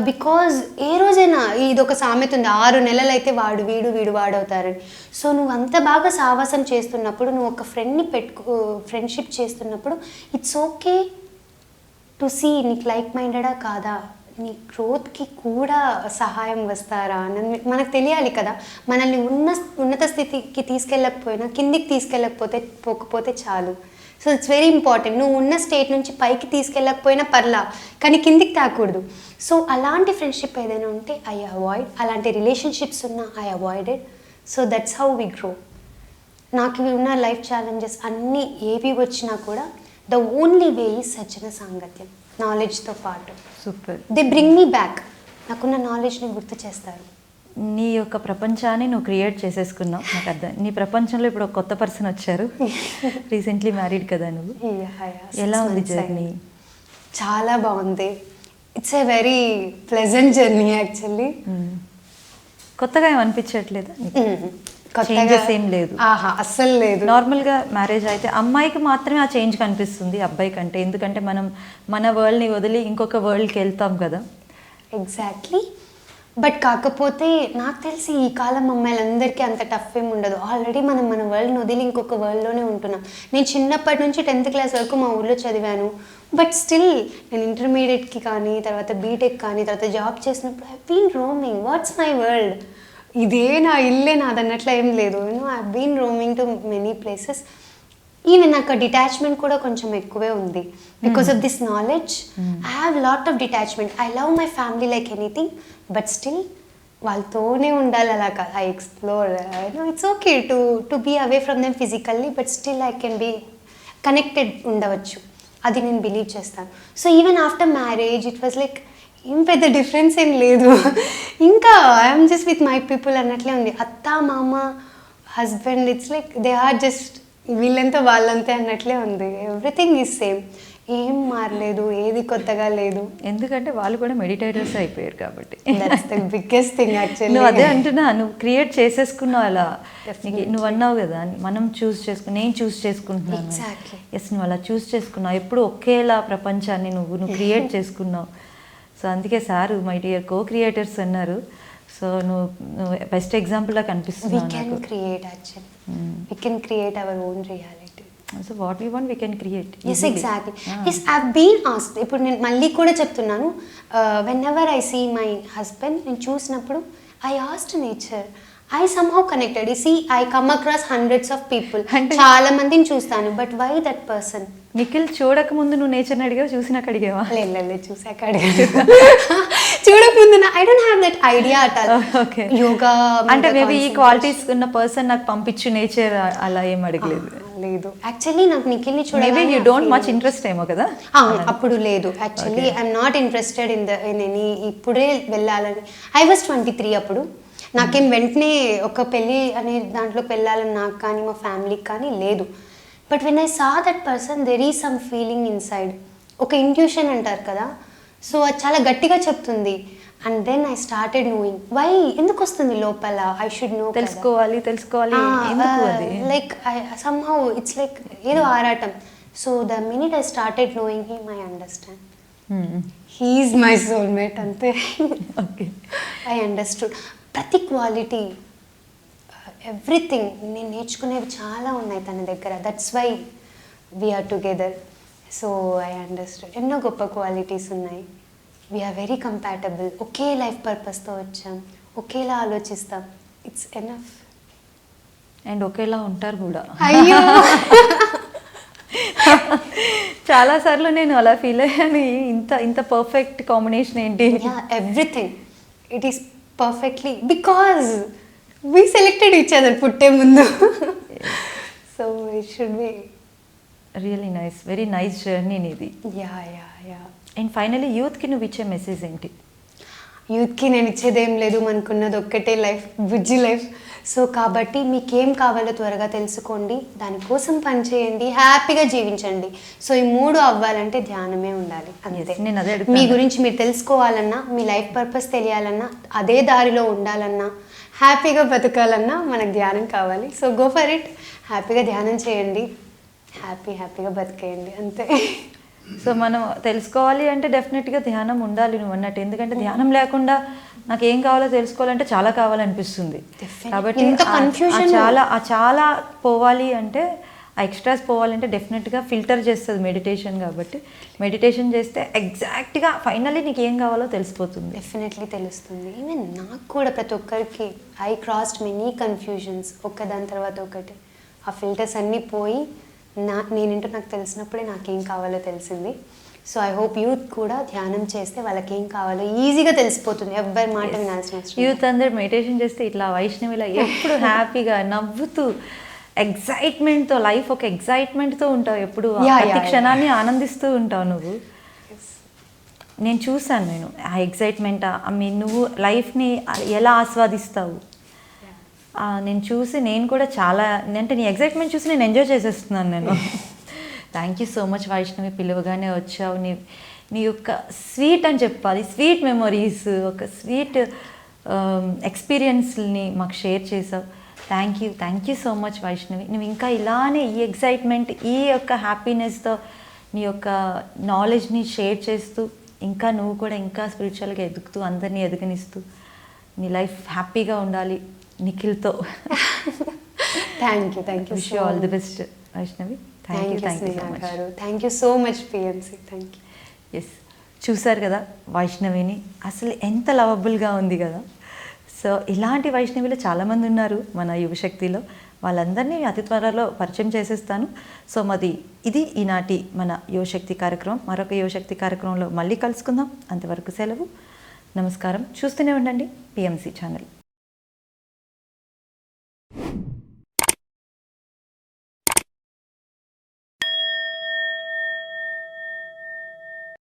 B: Because ఏ రోజైనా ఇది ఒక సామెత ఉంది, 6 నెలలు అయితే వాడు వీడు వీడు వాడవుతారని. సో నువ్వు అంత బాగా సావాసం చేస్తున్నప్పుడు, నువ్వు ఒక ఫ్రెండ్ని ఫ్రెండ్షిప్ చేస్తున్నప్పుడు ఇట్స్ ఓకే టు సీ నీకు లైక్ మైండెడా కాదా, నీ గ్రోత్కి కూడా సహాయం వస్తారా అని మనకు తెలియాలి కదా. మనల్ని ఉన్నత స్థితికి తీసుకెళ్ళకపోయినా, కిందికి పోకపోతే చాలు. So it's very important. నువ్వు ఉన్న స్టేట్ నుంచి పైకి తీసుకెళ్ళకపోయినా పర్లా, కానీ కిందికి తాకూడదు. సో అలాంటి ఫ్రెండ్షిప్ ఏదైనా ఉంటే ఐ అవాయిడ్, అలాంటి రిలేషన్షిప్స్ ఉన్నా I avoided. So that's how we grow. నాకు ఉన్న లైఫ్ ఛాలెంజెస్ అన్నీ ఏవి వచ్చినా కూడా ద ఓన్లీ వే ఈజ్ సజ్జన సాంగత్యం, నాలెడ్జ్తో పాటు.
A: Super.
B: They bring me back. నాకున్న నాలెడ్జ్ని గుర్తు చేస్తారు.
A: నీ యొక్క ప్రపంచాన్ని నువ్వు క్రియేట్ చేసేసుకున్నావు, నాకు అర్థం. నీ ప్రపంచంలో ఇప్పుడు ఒక కొత్త పర్సన్ వచ్చారు, రీసెంట్లీ మ్యారీడ్ కదా నువ్వు. ఎలా ఉంది జర్నీ?
B: చాలా బాగుంది. It's a very pleasant journey actually.
A: కొత్తగా ఏం అనిపించట్లేదా?
B: కొత్తగా
A: చేంజెస్ ఏం లేదు?
B: అస్సలు లేదు.
A: నార్మల్గా మ్యారేజ్ అయితే అమ్మాయికి మాత్రమే ఆ చేంజ్ కనిపిస్తుంది, అబ్బాయి కంటే. ఎందుకంటే మనం మన వరల్డ్ని వదిలి ఇంకొక వరల్డ్కి వెళ్తాం కదా.
B: ఎగ్జాక్ట్లీ. బట్ కాకపోతే నాకు తెలిసి ఈ కాలం అమ్మాయిలందరికీ అంత టఫ్ ఏమి ఉండదు. ఆల్రెడీ మనం మన వరల్డ్ని వదిలి ఇంకొక వరల్డ్లోనే ఉంటున్నాం. నేను చిన్నప్పటి నుంచి 10th క్లాస్ వరకు మా ఊళ్ళో చదివాను. బట్ స్టిల్ నేను ఇంటర్మీడియట్కి కానీ, తర్వాత బీటెక్ కానీ, తర్వాత జాబ్ చేసినప్పుడు I been roaming. What's my world, ఇదే నా ఇల్లే నాది అన్నట్లు ఏం లేదు. I been roaming to many places. Even నాకు డిటాచ్మెంట్ కూడా కొంచెం ఎక్కువే ఉంది. Because of this knowledge I have lot of detachment. I love my family like anything, but still వాళ్ళతోనే ఉండాలి. అలా కాదు, I explore. It's okay to be away from them physically, but still I can be connected ఉండవచ్చు. అది నేను believe చేస్తాను. So even after marriage it was like ఏం పెద్ద డిఫరెన్స్ ఏం లేదు. ఇంకా I'm just with my people అన్నట్లే ఉంది. అత్త, మామ, husband, it's like they are just వీళ్ళంతా వాళ్ళంతే అన్నట్లే ఉంది. ఎవ్రీథింగ్ ఈజ్ సేమ్, ఏం మారలేదు, ఏది కొత్తగా లేదు.
A: ఎందుకంటే వాళ్ళు కూడా మెడిటేటర్స్ అయిపోయారు కాబట్టి.
B: That's the biggest thing actually.
A: నువ్వు అదే అంటున్నా, నువ్వు క్రియేట్ చేసేసుకున్నావు అలా. నువ్వు అన్నావు కదా, మనం నేను చూస్ చేసుకుంటున్నాను. ఎస్, నువ్వు అలా చూస్ చేసుకున్నావు. ఎప్పుడు ఒకేలా ప్రపంచాన్ని నువ్వు క్రియేట్ చేసుకున్నావు. సో అందుకే sir my dear co creators అన్నారు. సో నువ్వు బెస్ట్ ఎగ్జాంపుల్లా కనిపిస్తున్నావు నాకు.
B: We can create actually. We can create our own reality.
A: So what we want we can create.
B: Yes, exactly. Yes, I've been asked. ఇప్పుడు నేను మళ్ళీ కూడా చెప్తున్నాను, whenever I see my husband, నేను చూసినప్పుడు I asked nature. I somehow connected. You see, I come across hundreds of people. చాలా మందిని చూస్తాను, but why that person?
A: Nikhil చూడక ముందు నువ్వు నేచర్ని అడిగావు, చూసినాక అడిగావా?
B: లేదు, చూసాక అడిగాను. చూడకముందు I don't have that idea at all.
A: Okay,
B: yoga
A: అంటే మేబీ ఈ క్వాలిటీస్ ఉన్న పర్సన్ నాకు పంపించు నేచర్ అలా ఏం అడగలేదు.
B: లేదు యాక్చువల్లీ, నాకు నిఖిల్ని చూడాలి.
A: Maybe you don't much interest ఏమో కదా.
B: అప్పుడు లేదు actually. I'm not interested in any. ఇప్పుడే వెళ్ళాలని. ఐ వాజ్ 23 అప్పుడు. నాకేం వెంటనే ఒక పెళ్ళి అనే దాంట్లోకి వెళ్ళాలని నాకు కానీ మా ఫ్యామిలీకి కానీ లేదు. But when I saw that person there is some feeling inside. ఒక ఇంట్యూషన్ అంటారు కదా, సో అది చాలా గట్టిగా చెప్తుంది. And then I started knowing why, ఎందుకు వస్తుంది లోపల, ఐ షుడ్ నో,
A: తెలుసుకోవాలి
B: లైక్ సమ్హౌ ఇట్స్ లైక్ ఏదో ఆరాటం. So the minute I started knowing him I understand he is my soulmate. అంతే.
A: ఓకే,
B: ఐ అండర్స్టూడ్ ప్రతి క్వాలిటీ, ఎవ్రీథింగ్. నేను నేర్చుకునేవి చాలా ఉన్నాయి తన దగ్గర. That's why we're together. So I understood ఎన్నో గొప్ప క్వాలిటీస్ ఉన్నాయి. We're very compatible. ఒకే లైఫ్ పర్పస్తో వచ్చాం, ఒకేలా ఆలోచిస్తాం. It's enough.
A: అండ్ ఒకేలా ఉంటారు కూడా.
B: అయ్యో,
A: చాలాసార్లు నేను అలా ఫీల్ అయ్యాను. ఇంత పర్ఫెక్ట్ కాంబినేషన్ ఏంటి?
B: Everything it is perfectly because we selected each other పుట్టే ముందు. So it should be
A: really nice, very nice journey నీది.
B: యా.
A: అండ్ ఫైనలీ యూత్కి నువ్వు ఇచ్చే మెసేజ్ ఏంటి?
B: యూత్కి నేను ఇచ్చేది ఏం లేదు, మనకున్నది ఒక్కటే లైఫ్, బుజ్జి లైఫ్. సో కాబట్టి మీకేం కావాలో త్వరగా తెలుసుకోండి, దానికోసం పని చేయండి, హ్యాపీగా జీవించండి. సో ఈ 3 అవ్వాలంటే ధ్యానమే ఉండాలి అంతే.
A: Yes, నేను అదే
B: మీ
A: అడుగుతాను.
B: గురించి మీరు తెలుసుకోవాలన్నా, మీ లైఫ్ పర్పస్ తెలియాలన్నా, అదే దారిలో ఉండాలన్నా, హ్యాపీగా బతకాలన్నా మనకు ధ్యానం కావాలి. సో గో ఫర్ ఇట్, హ్యాపీగా ధ్యానం చేయండి, హ్యాపీగా బతికేయండి అంతే.
A: సో మనం తెలుసుకోవాలి అంటే డెఫినెట్గా ధ్యానం ఉండాలి నువ్వు అన్నట్టు. ఎందుకంటే ధ్యానం లేకుండా నాకు ఏం కావాలో తెలుసుకోవాలంటే చాలా కావాలనిపిస్తుంది.
B: Definitely.
A: కాబట్టి
B: ఎంత confusion.
A: చాలా పోవాలి అంటే, ఆ ఎక్స్ట్రాస్ పోవాలంటే డెఫినెట్గా ఫిల్టర్ చేస్తుంది మెడిటేషన్. కాబట్టి మెడిటేషన్ చేస్తే ఎగ్జాక్ట్గా ఫైనల్లీ నీకు ఏం కావాలో తెలిసిపోతుంది.
B: డెఫినెట్లీ తెలుస్తుంది. ఈవెన్ నాకు కూడా ప్రతి ఒక్కరికి ఐ క్రాస్డ్ మెనీ కన్ఫ్యూజన్స్, ఒకదాని తర్వాత ఒకటి. ఆ ఫిల్టర్స్ అన్నీ పోయి నేనేంటో నాకు తెలిసినప్పుడే నాకేం కావాలో తెలిసింది. సో ఐ హోప్ యూత్ కూడా ధ్యానం చేస్తే వాళ్ళకి ఏం కావాలో ఈజీగా తెలిసిపోతుంది, ఎవ్వరి మాట వినాల్సిన అవసరం లేదు.
A: యూత్ అందరు మెడిటేషన్ చేస్తే ఇట్లా వైష్ణవిలా ఎప్పుడు హ్యాపీగా నవ్వుతూ ఎగ్జైట్మెంట్తో, లైఫ్ ఒక ఎగ్జైట్మెంట్తో ఉంటావు ఎప్పుడు. ప్రతి క్షణాన్ని ఆనందిస్తూ ఉంటావు నువ్వు. నేను చూసాను, ఆ ఎగ్జైట్మెంట్, నువ్వు లైఫ్ని ఎలా ఆస్వాదిస్తావు నేను చూసి, నేను కూడా చాలా, అంటే నీ ఎగ్జైట్మెంట్ చూసి నేను ఎంజాయ్ చేసేస్తున్నాను నేను. Thank you so much Vaishnavi, పిలువగానే వచ్చావు. నీ యొక్క స్వీట్ అని చెప్పాలి, స్వీట్ మెమొరీస్, ఒక స్వీట్ ఎక్స్పీరియన్స్ని మాకు షేర్ చేసావు. Thank you so much Vaishnavi. నువ్వు ఇంకా ఇలానే ఈ ఎగ్జైట్మెంట్, ఈ యొక్క హ్యాపీనెస్తో నీ యొక్క నాలెడ్జ్ని షేర్ చేస్తూ, ఇంకా నువ్వు కూడా ఇంకా స్పిరిచువల్గా ఎదుగుతూ, అందరినీ ఎదగనిస్తూ, నీ లైఫ్ హ్యాపీగా ఉండాలి నిఖిల్తో.
B: Thank you
A: wish you all the best Vaishnavi. Thank you so much.
B: Thank you so much PMC. Thank you.
A: Yes, చూసారు కదా వైష్ణవిని, అసలు ఎంత లవబుల్గా ఉంది కదా. సో ఇలాంటి వైష్ణవిలో చాలామంది ఉన్నారు మన యువశక్తిలో. వాళ్ళందరినీ అతి త్వరలో పరిచయం చేసేస్తాను. సో ఇది ఈనాటి మన యువశక్తి కార్యక్రమం. మరొక యువశక్తి కార్యక్రమంలో మళ్ళీ కలుసుకుందాం. అంతవరకు సెలవు, నమస్కారం. చూస్తూనే ఉండండి పిఎంసి ఛానల్.